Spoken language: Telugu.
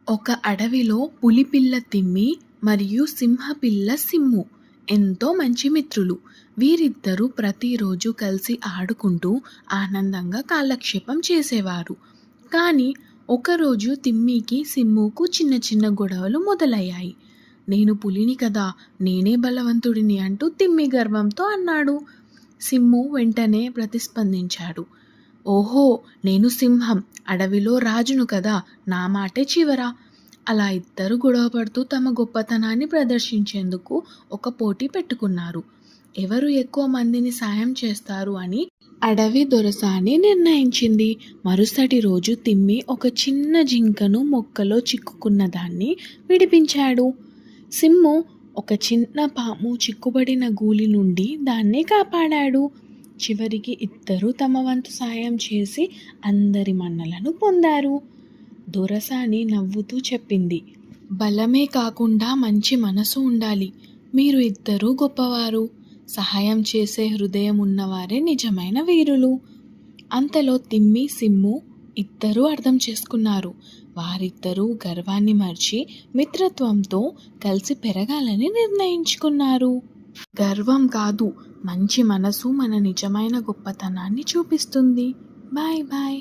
ఒక అడవిలో పులిపిల్ల తిమ్మి మరియు సింహపిల్ల సిమ్ము ఎంతో మంచి మిత్రులు. వీరిద్దరూ ప్రతిరోజు కలిసి ఆడుకుంటూ ఆనందంగా కాలక్షేపం చేసేవారు. కానీ ఒకరోజు తిమ్మికి సిమ్ముకు చిన్న చిన్న గొడవలు మొదలయ్యాయి. నేను పులిని కదా, నేనే బలవంతుడిని అంటూ తిమ్మి గర్వంతో అన్నాడు. సిమ్ము వెంటనే ప్రతిస్పందించాడు. ఓహో, నేను సింహం, అడవిలో రాజును కదా, నా మాటే చివరా. అలా ఇద్దరు గొడవపడుతూ తమ గొప్పతనాన్ని ప్రదర్శించేందుకు ఒక పోటీ పెట్టుకున్నారు. ఎవరు ఎక్కువ మందిని సాయం చేస్తారు అని అడవి దొరసాని నిర్ణయించింది. మరుసటి రోజు తిమ్మి ఒక చిన్న జింకను మొక్కలో చిక్కుకున్న దాన్ని విడిపించాడు. సిమ్ము ఒక చిన్న పాము చిక్కుబడిన గూలి నుండి దాన్ని కాపాడాడు. చివరికి ఇద్దరూ తమ వంతు సాయం చేసి అందరి మన్నలను పొందారు. దొరసాని నవ్వుతూ చెప్పింది, బలమే కాకుండా మంచి మనసు ఉండాలి. మీరు ఇద్దరూ గొప్పవారు. సహాయం చేసే హృదయం ఉన్నవారే నిజమైన వీరులు. అంతలో తిమ్మి సిమ్ము ఇద్దరూ అర్థం చేసుకున్నారు. వారిద్దరూ గర్వాన్ని మర్చి మిత్రత్వంతో కలిసి పెరగాలని నిర్ణయించుకున్నారు. గర్వం కాదు, మంచి మనసు మన నిజమైన గొప్పతనాన్ని చూపిస్తుంది. Bye bye.